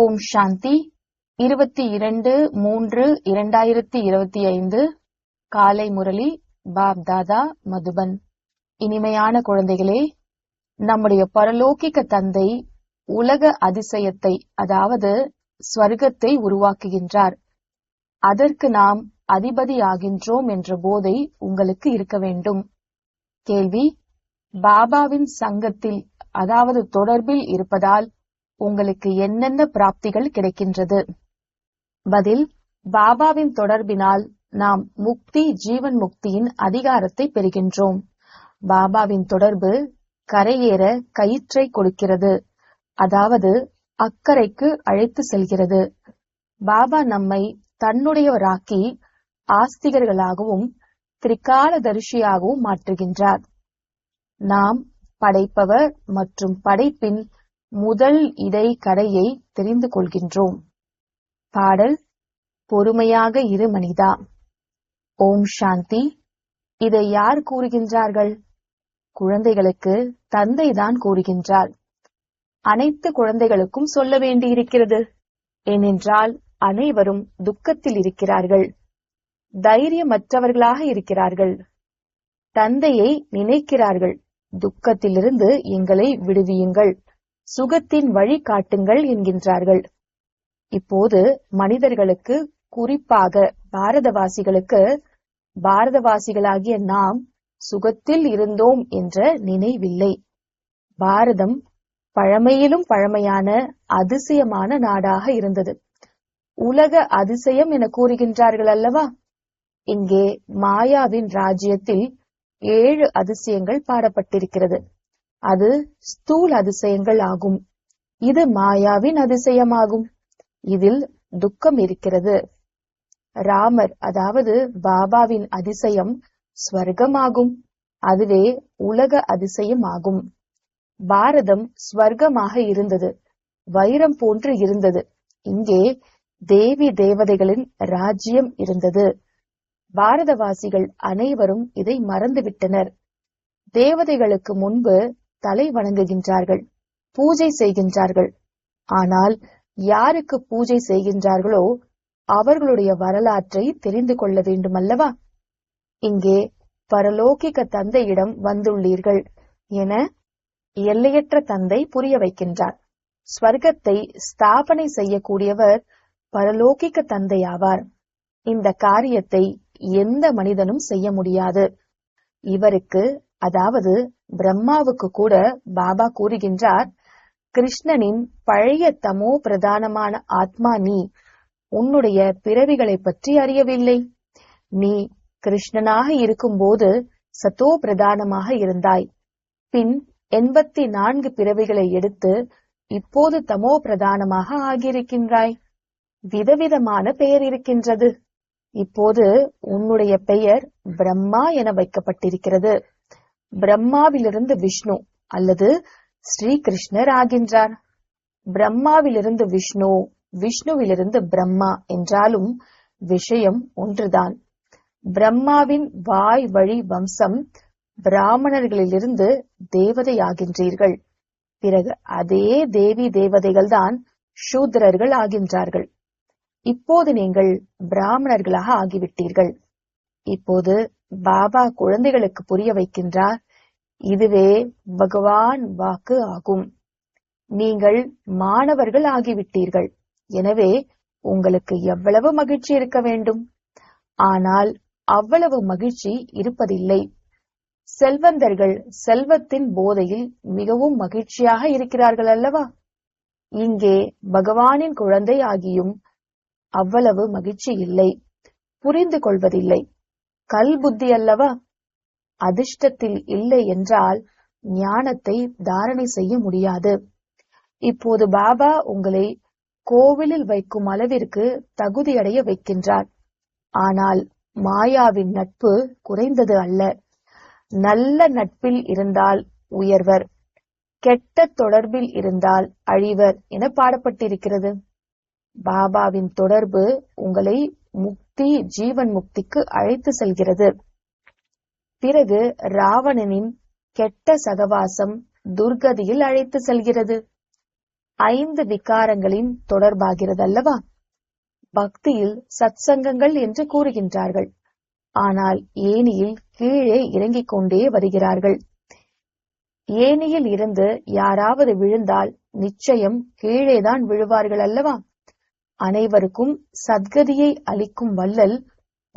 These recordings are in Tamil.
ஓம் சாந்தி 22/3/2025 காலை முரளி பாப் தாதா மதுபன். இனிமையான குழந்தைகளே, நம்முடைய பரலோகிக தந்தை உலக அதிசயத்தை, அதாவது ஸ்வர்க்கத்தை உருவாக்குகின்றார். அதற்கு நாம் அதிபதியாகின்றோம் என்ற போதை உங்களுக்கு இருக்க வேண்டும். கேள்வி: பாபாவின் சங்கத்தில், அதாவது தொடர்பில் இருப்பதால் உங்களுக்கு என்னென்ன பிராப்திகள் கிடைக்கின்றது? பதில்: பாபாவின் தொடர்பினால் நாம் முக்தி, ஜீவன் முக்தியின் அதிகாரத்தை பெறுகின்றோம். பாபாவின் தொடர்பு கரையேற கயிற்றை கொடுக்கிறது, அதாவது அக்கறைக்கு அழைத்து செல்கிறது. பாபா நம்மை தன்னுடையவராக்கி ஆஸ்திகர்களாகவும் திரிகாலதரிசியாகவும் மாற்றுகின்றார். நாம் படைப்பவர் மற்றும் படைப்பின் முதல் இடை கடையை தெரிந்து கொள்கின்றோம். பாடல்: பொறுமையாக இரு மனிதா. ஓம் சாந்தி. இதை யார் கூறுகின்றார்கள்? குழந்தைகளுக்கு தந்தைதான் கூறுகின்றார். அனைத்து குழந்தைகளுக்கும் சொல்ல வேண்டியிருக்கிறது. ஏனென்றால் அனைவரும் துக்கத்தில் இருக்கிறார்கள், தைரியமற்றவர்களாக இருக்கிறார்கள். தந்தையை நினைக்கிறார்கள், துக்கத்திலிருந்து எங்களை விடுவியுங்கள், சுகத்தின் வழி காட்டுங்கள் என்கின்றார்கள். இப்போது மனிதர்களுக்கு, குறிப்பாக பாரதவாசிகளுக்கு, பாரதவாசிகளாகிய நாம் சுகத்தில் இருந்தோம் என்ற நினைவில்லை. பாரதம் பழமையிலும் பழமையான அதிசயமான நாடாக இருந்தது. உலக அதிசயம் என கூறுகின்றார்கள் அல்லவா? இங்கே மாயாவின் ராஜ்யத்தில் 7 அதிசயங்கள் பாடப்பட்டிருக்கிறது. அது ஸ்தூல அதிசயங்கள் ஆகும். இது மாயாவின் அதிசயமாகும். இதில் துக்கம் இருக்கிறது. ராமர், அதாவது பாபாவின் அதிசயம் ஸ்வர்க்கமாகும். அதுவே உலக அதிசயம் ஆகும். பாரதம் ஸ்வர்க்கமாக இருந்தது, வைரம் போன்று இருந்தது. இங்கே தேவி தேவதைகளின் ராஜ்யம் இருந்தது. பாரதவாசிகள் அனைவரும் இதை மறந்துவிட்டனர். தேவதைகளுக்கு முன்பு தலை வணங்குகின்றார்கள், பூஜை செய்கின்றார்கள். ஆனால் யாருக்கு பூஜை செய்கின்றார்களோ அவர்களுடைய வரலாற்றை தெரிந்து கொள்ள வேண்டும் அல்லவா? இங்கே பரலோகிக தந்தையிடம் வந்துள்ளீர்கள் என எல்லையற்ற தந்தை புரிய வைக்கின்றார். ஸ்வர்க்கத்தை ஸ்தாபனை செய்யக்கூடியவர் பரலோகிக தந்தை ஆவார். இந்த காரியத்தை எந்த மனிதனும் செய்ய முடியாது. இவருக்கு, அதாவது பிரம்மாவுக்கு கூட பாபா கூறுகின்றார், கிருஷ்ணனின் பழைய தமோ பிரதானமான ஆத்மா நீ. உன்னுடைய பிறவிகளை பற்றி அறியவில்லை. நீ கிருஷ்ணனாக இருக்கும்போது சத்தோ பிரதானமாக இருந்தாய். பின் 84 பிறவிகளை எடுத்து இப்போது தமோ பிரதானமாக ஆகியிருக்கின்றாய். விதவிதமான பெயர் இருக்கின்றது. இப்போது உன்னுடைய பெயர் பிரம்மா என வைக்கப்பட்டிருக்கிறது. பிரம்மாவிலிருந்து விஷ்ணு அல்லது ஸ்ரீகிருஷ்ணர் ஆகின்றார். பிரம்மாவிலிருந்து விஷ்ணு, விஷ்ணுவிலிருந்து பிரம்மா என்றாலும் விஷயம் ஒன்றுதான். பிரம்மாவின் வாய் வழி வம்சம் பிராமணர்களிலிருந்து தேவதையாகின்றீர்கள். பிறகு அதே தேவி தேவதைகள் தான் சூத்திரர்கள் ஆகின்றார்கள். இப்போது நீங்கள் பிராமணர்களாக ஆகிவிட்டீர்கள். இப்போது பாபா குழந்தைகளுக்கு புரிய வைக்கின்றார், இதுவே பகவான் வாக்கு ஆகும். நீங்கள் மாணவர்கள் ஆகிவிட்டீர்கள். எனவே உங்களுக்கு எவ்வளவு மகிழ்ச்சி இருக்க வேண்டும். ஆனால் அவ்வளவு மகிழ்ச்சி இருப்பதில்லை. செல்வந்தர்கள் செல்வத்தின் போதையில் மிகவும் மகிழ்ச்சியாக இருக்கிறார்கள் அல்லவா? இங்கே பகவானின் குழந்தை ஆகியும் அவ்வளவு மகிழ்ச்சி இல்லை. புரிந்து கொள்வதில்லை. கல் புத்தி அல்லவா? அதிர்ஷ்டத்தில் இல்லை என்றால் ஞானத்தை தாரணை செய்ய முடியாது. இப்போது பாபா உங்களை கோவிலில் வைக்கும் அளவிற்கு தகுதியடைய வைக்கின்றார். ஆனால் மாயாவின் நட்பு குறைந்தது அல்ல. நல்ல நட்பில் இருந்தால் உயர்வர், கெட்ட தொடர்பில் இருந்தால் அழிவர் என பாடப்பட்டிருக்கிறது. பாபாவின் தொடர்பு உங்களை முக்தி, ஜீவன் முக்திக்கு அழைத்து செல்கிறது. பிறகு ராவணனின் கெட்ட சகவாசம் துர்கதியில் அழைத்து செல்கிறது. 5 விகாரங்களின் தொடர்பாகிறதல்லவா? பக்தியில் சத்சங்கங்கள் என்று கூறுகின்றார்கள். ஆனால் ஏனியில் கீழே இறங்கிக் கொண்டே வருகிறார்கள். ஏனியில் இருந்து யாராவது விழுந்தால் நிச்சயம் கீழேதான் விழுவார்கள் அல்லவா? அனைவருக்கும் சத்கதியை அளிக்கும் வள்ளல்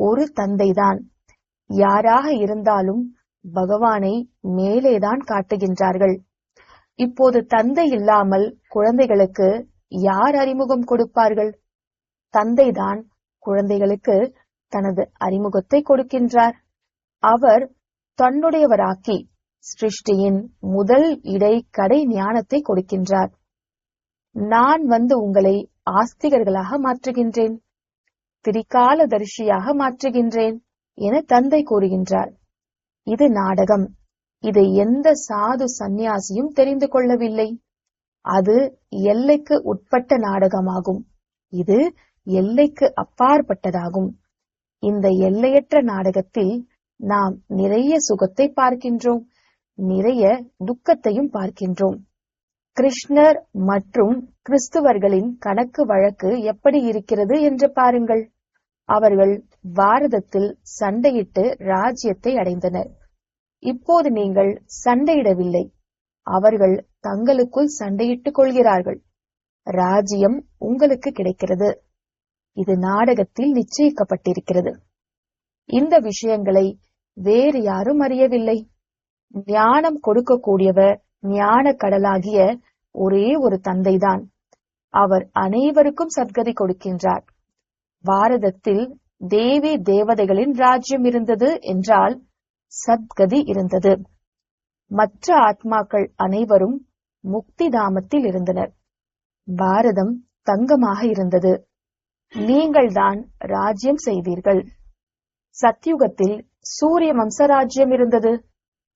ஒரு தந்தைதான். யாராக இருந்தாலும் பகவானை மேலேதான் காட்டுகின்றார்கள். இப்போது தந்தை இல்லாமல் குழந்தைகளுக்கு யார் அறிமுகம் கொடுப்பார்கள்? தந்தைதான் குழந்தைகளுக்கு தனது அறிமுகத்தை கொடுக்கின்றார். அவர் தன்னுடையவராக்கி சிருஷ்டியின் முதல் இடை கடை ஞானத்தை கொடுக்கின்றார். நான் வந்து உங்களை ஆஸ்திகர்களாக மாற்றுகின்றேன், திரிகாலதரிசியாக மாற்றுகின்றேன் என தந்தை கூறுகின்றார். இது நாடகம். இதை எந்த சாது சந்நியாசியும் தெரிந்து கொள்ளவில்லை. அது எல்லைக்கு உட்பட்ட நாடகமாகும். இது எல்லைக்கு அப்பாற்பட்டதாகும். இந்த எல்லையற்ற நாடகத்தில் நாம் நிறைய சுகத்தை பார்க்கின்றோம், நிறைய துக்கத்தையும் பார்க்கின்றோம். கிருஷ்ணர் மற்றும் கிறிஸ்துவர்களின் கணக்கு வழக்கு எப்படி இருக்கிறது என்று பாருங்கள். அவர்கள் பாரதத்தில் சண்டையிட்டு ராஜ்யத்தை அடைந்தனர். இப்போது நீங்கள் சண்டையிடவில்லை, அவர்கள் தங்களுக்குள் சண்டையிட்டுக் கொள்கிறார்கள். ராஜ்யம் உங்களுக்கு கிடைக்கிறது. இது நாடகத்தில் நிச்சயிக்கப்பட்டிருக்கிறது. இந்த விஷயங்களை வேறு யாரும் அறியவில்லை. ஞானம் கொடுக்கக்கூடியவர் ஞான கடலாகிய ஒரே ஒரு தந்தைதான். அவர் அனைவருக்கும் சத்கதி கொடுக்கின்றார். பாரதத்தில் தேவி தேவதைகளின் ராஜ்யம் இருந்தது என்றால் சத்கதி இருந்தது. மற்ற ஆத்மாக்கள் அனைவரும் முக்தி தாமத்தில் இருந்தனர். பாரதம் தங்கமாக இருந்தது. நீங்கள்தான் ராஜ்யம் செய்தீர்கள். சத்யுகத்தில் சூரிய வம்ச ராஜ்யம் இருந்தது.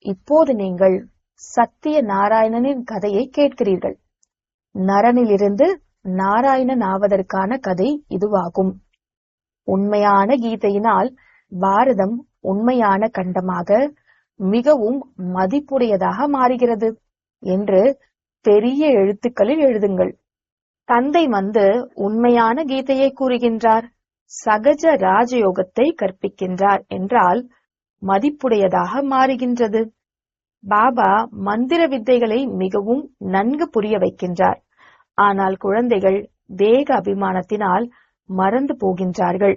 இப்போது நீங்கள் சத்திய நாராயணனின் கதையை கேட்கிறீர்கள். நரனிலிருந்து நாராயணன் ஆவதற்கான கதை இதுவாகும். உண்மையான கீதையினால் பாரதம் உண்மையான கண்டமாக மிகவும் மதிப்புடையதாக மாறுகிறது என்று பெரிய எழுத்துக்களில் எழுதுங்கள். தந்தை வந்து உண்மையான கீதையை கூறுகின்றார், சகஜ ராஜயோகத்தை கற்பிக்கின்றார் என்றால் மதிப்புடையதாக மாறுகின்றது. பாபா மந்திர வித்தைகளை மிகவும் நன்கு புரிய வைக்கின்றார். ஆனால் குழந்தைகள் தேக அபிமானத்தினால் மறந்து போகின்றார்கள்.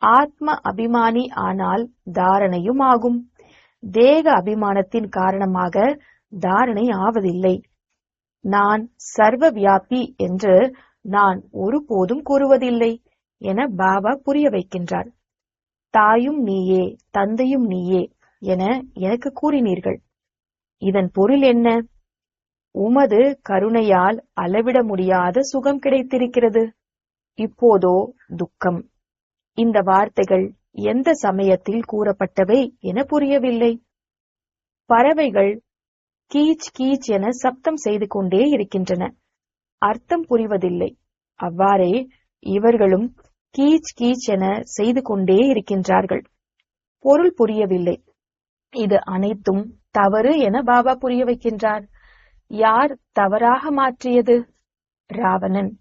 ஆத்ம அபிமானி ஆனால் தாரணையும் ஆகும். தேக அபிமானத்தின் காரணமாக தாரணை ஆவதில்லை. நான் சர்வ வியாபி என்று நான் ஒருபோதும் கூறுவதில்லை என பாபா புரிய வைக்கின்றார். தாயும் நீயே, தந்தையும் நீயே என எனக்கு கூறினீர்கள். இதன் பொருள் என்ன? உமது கருணையால் அளவிட முடியாத சுகம் கிடைத்திருக்கிறது. இப்போதோ துக்கம். இந்த வார்த்தைகள் எந்த சமயத்தில் கூறப்பட்டவை என புரியவில்லை. பறவைகள் கீச் கீச் என சப்தம் செய்து கொண்டே இருக்கின்றன. அர்த்தம் புரிவதில்லை. அவ்வாறே இவர்களும் கீச் கீச் என செய்து கொண்டே இருக்கின்றார்கள். பொருள் புரியவில்லை. இது அனைத்தும் தவறு என பாபா புரிய வைக்கின்றார். யார் தவறாக மாற்றியது? ராவணன்.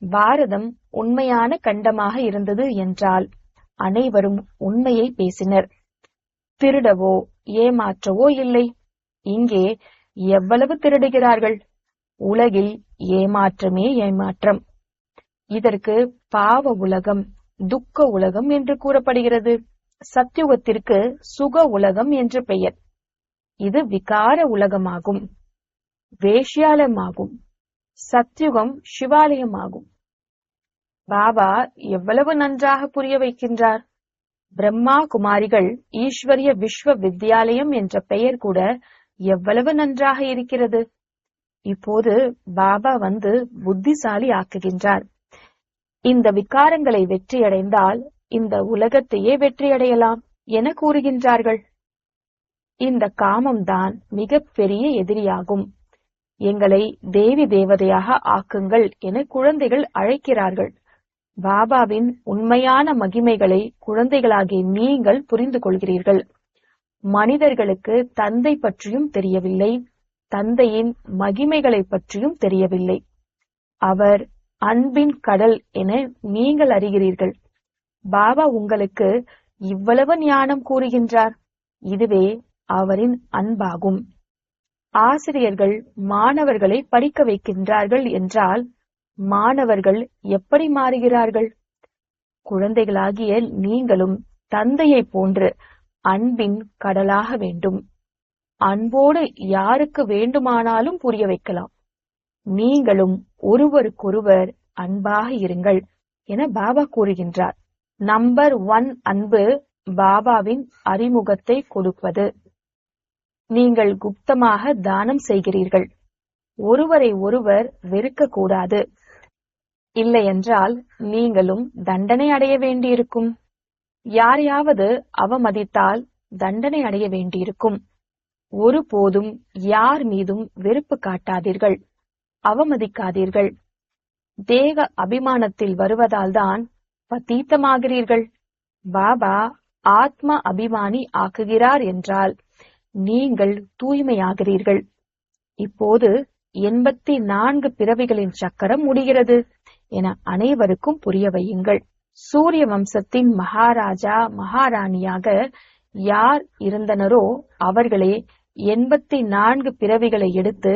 பாரதம் உண்மையான கண்டமாக இருந்தது என்றால் அனைவரும் உண்மையை பேசினர். திருடவோ ஏமாற்றவோ இல்லை. இங்கே எவ்வளவு திருடுகிறார்கள்? உலகில் ஏமாற்றமே ஏமாற்றம். இதற்கு பாவ உலகம், துக்க உலகம் என்று கூறப்படுகிறது. சத்யுகத்திற்கு சுக உலகம் என்று பெயர். இது விகார உலகமாகும், வேஷ்யாலயமாகும். சத்யுகம் சிவாலயமாகும். பாபா எவ்வளவு நன்றாக புரிய வைக்கின்றார். பிரம்மா குமாரிகள் ஈஸ்வரிய விஸ்வ வித்யாலயம் என்ற பெயர் கூட எவ்வளவு நன்றாக இருக்கிறது. இப்போது பாபா வந்து புத்திசாலி ஆக்குகின்றார். இந்த விகாரங்களை வெற்றியடைந்தால் இந்த உலகத்தையே வெற்றியடையலாம் என கூறுகின்றார்கள். இந்த காமம்தான் மிக பெரிய எதிரியாகும். எங்களை தேவி தேவதையாக ஆக்குங்கள் என குழந்தைகள் அழைக்கிறார்கள். பாபாவின் உண்மையான மகிமைகளை குழந்தைகளாகிய நீங்கள் புரிந்து கொள்கிறீர்கள். மனிதர்களுக்கு தந்தை பற்றியும் தெரியவில்லை, தந்தையின் மகிமைகளை பற்றியும் தெரியவில்லை. அவர் அன்பின் கடல் என நீங்கள் அறிகிறீர்கள். பாபா உங்களுக்கு இவ்வளவு ஞானம் கூறுகின்றார். இதுவே அவரின் அன்பாகும். ஆசிரியர்கள் மாணவர்களை படிக்க வைக்கின்றார்கள் என்றால் மாணவர்கள் எப்படி மாறுகிறார்கள்? குழந்தைகளாகிய நீங்களும் தந்தையை போன்று அன்பின் கடலாக வேண்டும். அன்போடு யாருக்கு வேண்டுமானாலும் புரிய வைக்கலாம். நீங்களும் ஒருவருக்கொருவர் அன்பாக இருங்கள் என பாபா கூறுகின்றார். நம்பர் 1 அன்பு பாபாவின் அறிமுகத்தை கொடுப்பது. நீங்கள் குப்தமாக தானம் செய்கிறீர்கள். ஒருவரை ஒருவர் வெறுக்க கூடாது. இல்லையென்றால் நீங்களும் தண்டனை அடைய வேண்டியிருக்கும். யாரையாவது அவமதித்தால் தண்டனை அடைய வேண்டியிருக்கும். ஒருபோதும் யார் மீதும் வெறுப்பு காட்டாதீர்கள், அவமதிக்காதீர்கள். தேக அபிமானத்தில் வருவதால்தான் பதீத்தமாகிறீர்கள். பாபா ஆத்ம அபிமானி ஆக்குகிறார் என்றால் நீங்கள் தூய்மையாகிறீர்கள். இப்போது 84 பிறவிகளின் சக்கரம் முடிகிறது என அனைவருக்கும் புரிய வையுங்கள். சூரிய வம்சத்தின் மகாராஜா மகாராணியாக யார் இருந்தனரோ அவர்களே 84 பிறவிகளை எடுத்து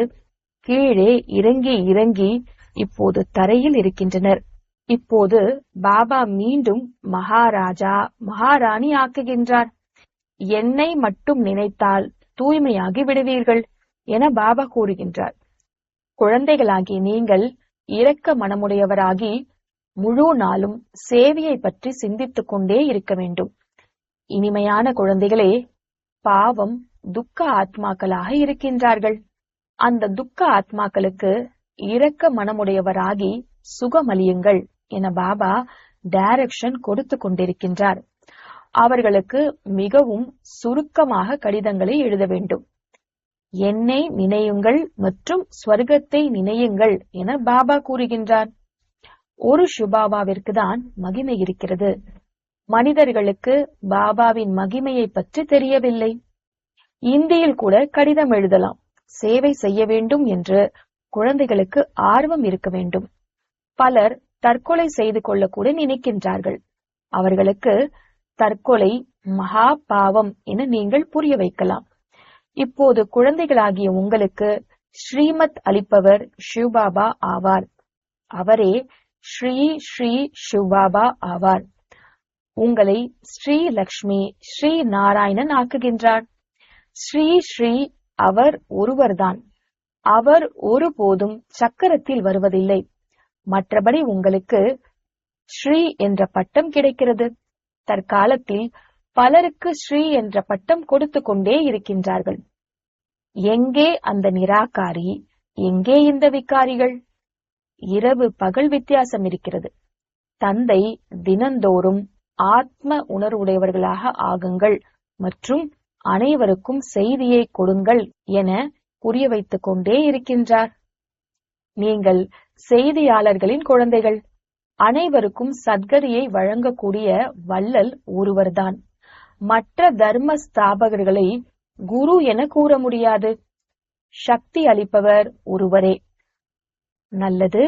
கீழே இறங்கி இறங்கி இப்போது தரையில் இருக்கின்றனர். இப்போது பாபா மீண்டும் மகாராஜா மகாராணி ஆக்குகின்றார். என்னை மட்டும் நினைத்தால் தூய்மையாகி விடுவீர்கள் என பாபா கூறுகின்றார். குழந்தைகளாகி நீங்கள் இரக்க மனமுடையவராகி முழு நாளும் சேவையை பற்றி சிந்தித்துக் கொண்டே இருக்க வேண்டும். இனிமையான குழந்தைகளே, பாவம் துக்க ஆத்மாக்களாக இருக்கின்றார்கள். அந்த துக்க ஆத்மாக்களுக்கு இரக்க மனமுடையவராகி சுகமளியுங்கள் என பாபா டைரக்ஷன் கொடுத்து கொண்டிருக்கின்றார். அவர்களுக்கு மிகவும் சுருக்கமாக கடிதங்களை எழுத வேண்டும். என்னை நினையுங்கள் மற்றும் ஸ்வர்க்கத்தை நினையுங்கள் என பாபா கூறுகின்றார். ஒரு சுபாபாவிற்கு தான் மகிமை இருக்கிறது. மனிதர்களுக்கு பாபாவின் மகிமையை பற்றி தெரியவில்லை. இந்தியில் கூட கடிதம் எழுதலாம். சேவை செய்ய வேண்டும் என்று குழந்தைகளுக்கு ஆர்வம் இருக்க வேண்டும். பலர் தற்கொலை செய்து கொள்ள கூட நினைக்கின்றார்கள். அவர்களுக்கு தற்கொலை மகா பாவம் என நீங்கள் புரிய வைக்கலாம். இப்போது குழந்தைகளாகிய உங்களுக்கு ஸ்ரீமத் அளிப்பவர் சிவபாபா ஆவார். அவரே ஸ்ரீ ஸ்ரீ சிவபாபா ஆவார். உங்களை ஸ்ரீ லக்ஷ்மி ஸ்ரீ நாராயணன் ஆக்குகின்றார். ஸ்ரீ ஸ்ரீ அவர் ஒருவர்தான். அவர் ஒருபோதும் சக்கரத்தில் வருவதில்லை. மற்றபடி உங்களுக்கு ஸ்ரீ என்ற பட்டம் கிடைக்கிறது. தற்காலத்தில் பலருக்கு ஸ்ரீ என்ற பட்டம் கொடுத்து கொண்டே இருக்கின்றார்கள். எங்கே அந்த நிராகாரி, எங்கே இந்த விகாரிகள்? இரவு பகல் வித்தியாசம் இருக்கிறது. தந்தை தினந்தோறும் ஆத்ம உணர்வுடையவர்களாக ஆகுங்கள் மற்றும் அனைவருக்கும் செய்தியை கொடுங்கள் என புரிய வைத்துக் கொண்டே இருக்கின்றார். நீங்கள் செய்தியாளர்களின் குழந்தைகள். அனைவருக்கும் சத்கதியை வழங்கக்கூடிய வள்ளல் ஒருவர்தான். மற்ற தர்ம ஸ்தாபகர்களை குரு என கூற முடியாது. சக்தி அளிப்பவர் ஒருவரே. நல்லது.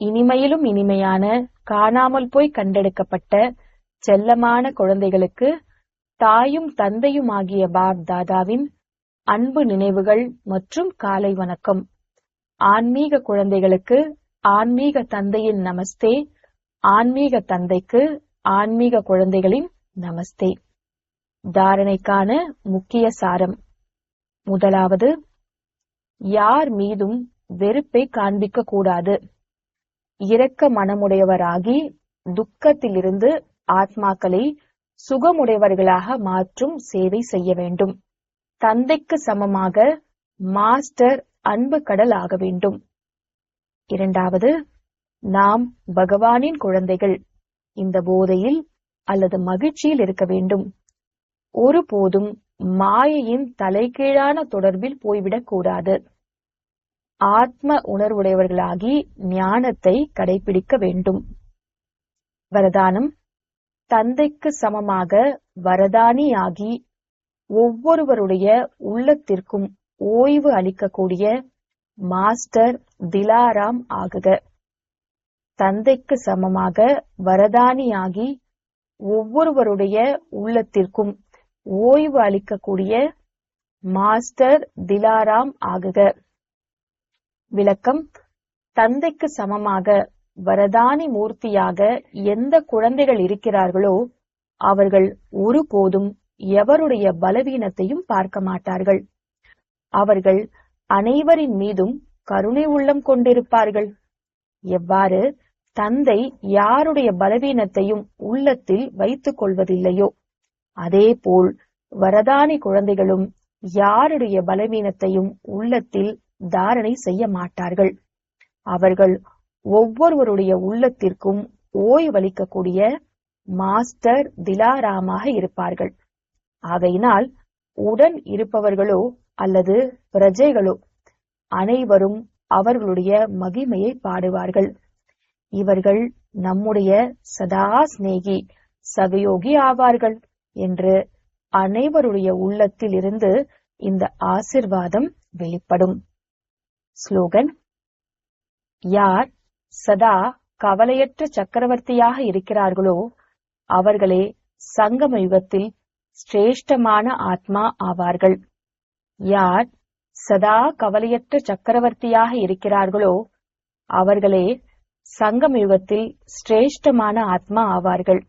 இனிமையிலும் இனிமையான காணாமல் போய் கண்டெடுக்கப்பட்ட செல்லமான குழந்தைகளுக்கு தாயும் தந்தையும் ஆகிய பாப் தாதாவின் அன்பு நினைவுகள் மற்றும் காலை வணக்கம். ஆன்மீக குழந்தைகளுக்கு ஆன்மீக தந்தையின் நமஸ்தே. ஆன்மீக தந்தைக்கு ஆன்மீக குழந்தைகளின் நமஸ்தே. தாரணைக்கான முக்கிய சாரம். முதலாவது, யார் மீதும் வெறுப்பை காண்பிக்க கூடாது. இரக்க மனமுடையவராகி துக்கத்திலிருந்து ஆத்மாக்களை சுகமுடையவர்களாக மாற்றும் சேவை செய்ய வேண்டும். தந்தைக்கு சமமாக மாஸ்டர் அன்பு கடல் ஆக வேண்டும். இரண்டாவது, நாம் பகவானின் குழந்தைகள். இந்த போதையில் அல்லது மகிழ்ச்சியில் இருக்க வேண்டும். ஒருபோதும் மாயையின் தலைகீழான தொடர்பில் போய்விடக் கூடாது. ஆத்ம உணர்வுடையவர்களாகி ஞானத்தை கடைபிடிக்க வேண்டும். வரதானம். தந்தைக்கு சமமாக வரதானியாகி ஒவ்வொருவருடைய உள்ளத்திற்கும் ஓய்வு அளிக்கக்கூடிய மாஸ்டர் திலாராம் ஆகுக. தந்தைக்கு சமமாக வரதானியாகி ஒவ்வொருவருடைய உள்ளத்திற்கும் ஓய்வு அளிக்கக்கூடிய மாஸ்டர் திலாராம் ஆகுக. விளக்கம்: தந்தைக்கு சமமாக வரதானி மூர்த்தியாக எந்த குழந்தைகள் இருக்கிறார்களோ அவர்கள் ஒருபோதும் எவருடைய பலவீனத்தையும் பார்க்க மாட்டார்கள். அவர்கள் அனைவரின் மீதும் கருணை உள்ளம் கொண்டிருப்பார்கள். எவ்வாறு தந்தை யாருடைய பலவீனத்தையும் உள்ளத்தில் வைத்துக் கொள்வதில்லையோ அதேபோல் வரதானி குழந்தைகளும் யாருடைய பலவீனத்தையும் உள்ளத்தில் தாரணை செய்ய மாட்டார்கள். அவர்கள் ஒவ்வொருவருடைய உள்ளத்திற்கும் ஓய்வளிக்கக்கூடிய மாஸ்டர் திலாராமாக இருப்பார்கள். ஆகையினால் உடன் இருப்பவர்களோ அல்லது பிரஜைகளோ அனைவரும் அவர்களுடைய மகிமையை பாடுவார்கள். இவர்கள் நம்முடைய சதா சிநேகி சகயோகி ஆவார்கள் என்று அனைவருடைய உள்ளத்தில் இருந்து இந்த ஆசிர்வாதம் வெளிப்படும். ஸ்லோகன்: யார் சதா கவலையற்ற சக்கரவர்த்தியாக இருக்கிறார்களோ அவர்களே சங்கம யுகத்தில் சிரேஷ்டமான ஆத்மா ஆவார்கள். யார் சதா கவலையற்ற சக்கரவர்த்தியாக இருக்கிறார்களோ அவர்களே சங்கம யுகத்தில் சிரேஷ்டமான ஆத்மா ஆவார்கள்.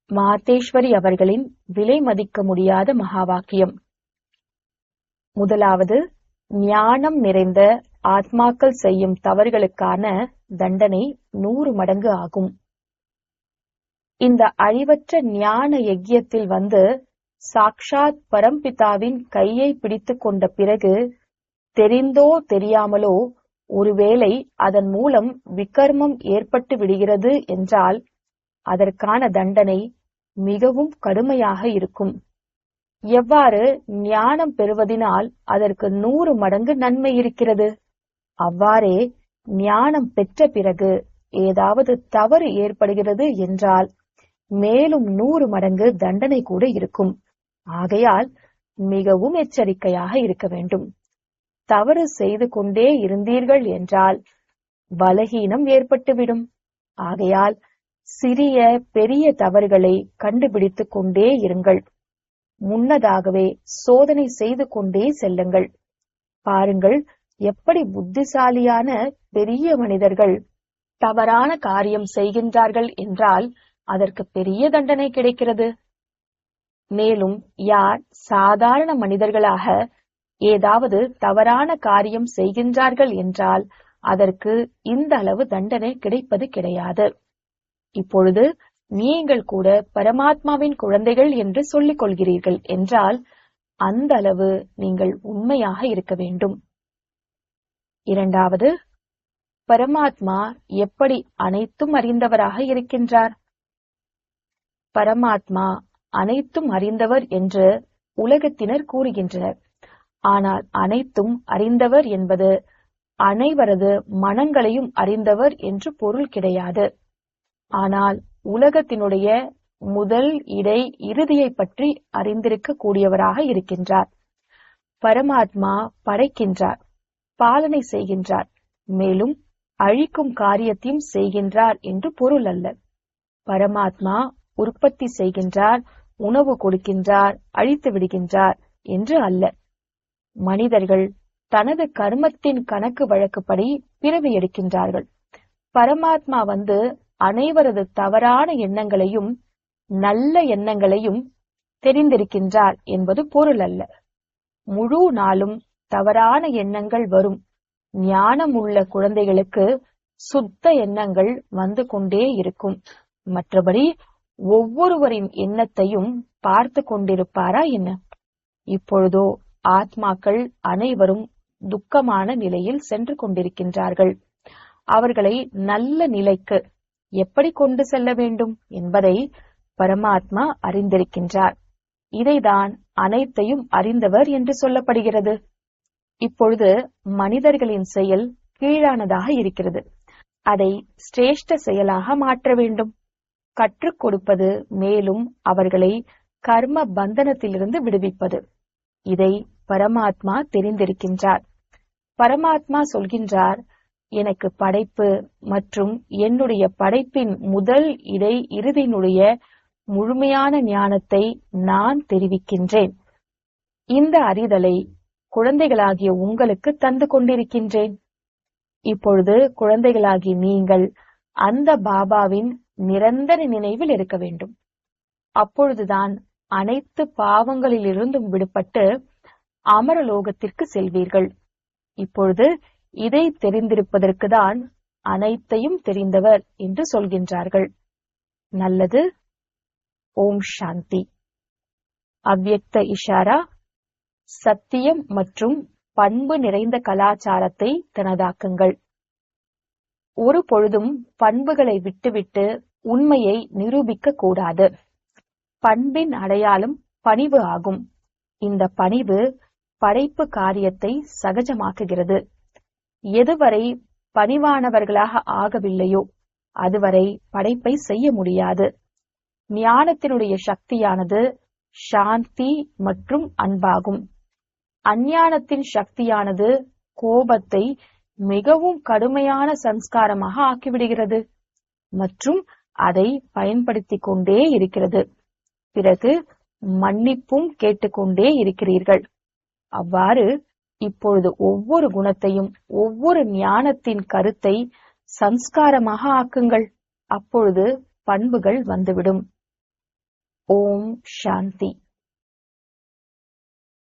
மாதேஸ்வரி அவர்களின் விலை மதிக்க முடியாத மகா வாக்கியம். முதலாவது, ஞானம் நிறைந்த ஆத்மாக்கள் செய்யும் தவறுகளுக்கான தண்டனை 100 மடங்கு ஆகும். இந்த அழிவற்ற ஞான யஜ்யத்தில் வந்து சாக்ஷாத் பரம்பிதாவின் கையை பிடித்துக் கொண்ட பிறகு தெரிந்தோ தெரியாமலோ ஒருவேளை அதன் மூலம் விகர்மம் ஏற்பட்டு விடுகிறது என்றால் அதற்கான தண்டனை மிகவும் கடுமையாக இருக்கும். எவ்வாறு ஞானம் பெறுவதினால் அதற்கு 100 மடங்கு நன்மை இருக்கிறது, அவ்வாறே ஞானம் பெற்ற பிறகு ஏதாவது தவறு ஏற்படுகிறது என்றால் மேலும் 100 மடங்கு தண்டனை கூட இருக்கும். ஆகையால் மிகவும் எச்சரிக்கையாக இருக்க வேண்டும். தவறு செய்து கொண்டே இருந்தீர்கள் என்றால் பலகீனம் ஏற்பட்டுவிடும். ஆகையால் சிறிய பெரிய தவறுகளை கண்டுபிடித்துக் கொண்டே இருங்கள். முன்னதாகவே சோதனை செய்து கொண்டே செல்லுங்கள். பாருங்கள், எப்படி புத்திசாலியான பெரிய மனிதர்கள் தவறான காரியம் செய்கின்றார்கள் என்றால் அதற்கு பெரிய தண்டனை கிடைக்கிறது. மேலும் யார் சாதாரண மனிதர்களாக ஏதாவது தவறான காரியம் செய்கின்றார்கள் என்றால் அதற்கு இந்த அளவு தண்டனை கிடைப்பது கிடையாது. இப்பொழுது நீங்கள் கூட பரமாத்மாவின் குழந்தைகள் என்று சொல்லிக் கொள்கிறீர்கள் என்றால் அந்த அளவு நீங்கள் உண்மையாக இருக்க வேண்டும். இரண்டாவது, பரமாத்மா எப்படி அனைத்தும் அறிந்தவராக இருக்கின்றார்? பரமாத்மா அனைத்தும் அறிந்தவர் என்று உலகத்தினர் கூறுகின்றனர். ஆனால் அனைத்தும் அறிந்தவர் என்பது அனைவரது மனங்களையும் அறிந்தவர் என்று பொருள் கிடையாது. ஆனால் உலகத்தினுடைய முதல் இடை இறுதியை பற்றி அறிந்திருக்க கூடியவராக இருக்கின்றார். பரமாத்மா படைக்கின்றார், பாலனை செய்கின்றார், மேலும் அழிக்கும் காரியத்தையும் செய்கின்றார் என்று பொருள் அல்ல. பரமாத்மா உற்பத்தி செய்கின்றார், உணவு கொடுக்கின்றார், அழித்து விடுகின்றார் என்று அல்ல. மனிதர்கள் தனது கர்மத்தின் கணக்கு வழக்குப்படி பிறவி எடுக்கின்றார்கள். பரமாத்மா வந்து அனைவரது தவறான எண்ணங்களையும் நல்ல எண்ணங்களையும் தெரிந்திருக்கின்றார் என்பது பொருள் அல்ல. முழு நாளும் தவறான எண்ணங்கள் வரும். ஞானம் உள்ள குழந்தைகளுக்கு சுத்த எண்ணங்கள் வந்து கொண்டே இருக்கும். மற்றபடி ஒவ்வொருவரின் எண்ணத்தையும் பார்த்து கொண்டிருப்பாரா என்ன? இப்பொழுதோ ஆத்மாக்கள் அனைவரும் துக்கமான நிலையில் சென்று கொண்டிருக்கின்றார்கள். அவர்களை நல்ல நிலைக்கு எப்படி கொண்டு செல்ல வேண்டும் என்பதை பரமாத்மா அறிந்திருக்கின்றார். இதைதான் அனைத்தையும் அறிந்தவர் என்று சொல்லப்படுகிறது. இப்பொழுது மனிதர்களின் செயல் கீழானதாக இருக்கிறது. அதை சிரேஷ்ட செயலாக மாற்ற வேண்டும். கற்றுக் கொடுப்பது, மேலும் அவர்களை கர்ம பந்தனத்திலிருந்து விடுவிப்பது. இதை பரமாத்மா தெரிந்திருக்கின்றார். பரமாத்மா சொல்கின்றார், எனக்கு படைப்பு மற்றும் என்னுடைய படைப்பின் முதல் இடை இறுதியினுடைய முழுமையான ஞானத்தை நான் தெரிவிக்கின்றேன். இந்த அறிதலை குழந்தைகளாகிய உங்களுக்கு தந்து கொண்டிருக்கின்றேன். இப்பொழுது குழந்தைகளாகிய நீங்கள் அந்த பாபாவின் நிரந்தர நினைவில் இருக்க வேண்டும். அப்பொழுதுதான் அனைத்து பாவங்களிலிருந்தும் விடுபட்டு அமரலோகத்திற்கு செல்வீர்கள். இப்பொழுது இதை தெரிந்திருப்பதற்கு தான் அனைத்தையும் தெரிந்தவர் என்று சொல்கின்றார்கள். நல்லது. ஓம் சாந்தி. அவ்யக்த இஷாரா. சத்தியம் மற்றும் பண்பு நிறைந்த கலாச்சாரத்தை தனதாக்குங்கள். ஒரு பொழுதும் பண்புகளை விட்டுவிட்டு உண்மையை நிரூபிக்க கூடாது. பண்பின் அடையாளம் பணிவு ஆகும். இந்த பணிவு படைப்பு காரியத்தை சகஜமாக்குகிறது. எதுவரை பணிவானவர்களாக ஆகவில்லையோ அதுவரை படைப்பை செய்ய முடியாது. ஞானத்தினுடைய சக்தியானது சாந்தி மற்றும் அன்பாகும். அஞ்ஞானத்தின் சக்தியானது கோபத்தை மிகவும் கடுமையான சம்ஸ்காரமாக ஆக்கிவிடுகிறது மற்றும் அதை பயன்படுத்திக் கொண்டே இருக்கிறது. பிறகு மன்னிப்பும் கேட்டுக்கொண்டே இருக்கிறீர்கள். அவ்வாறு இப்பொழுது ஒவ்வொரு குணத்தையும் ஒவ்வொரு ஞானத்தின் கருத்தை சம்ஸ்காரமாக ஆக்குங்கள். அப்பொழுது பண்புகள் வந்துவிடும். ஓம் சாந்தி.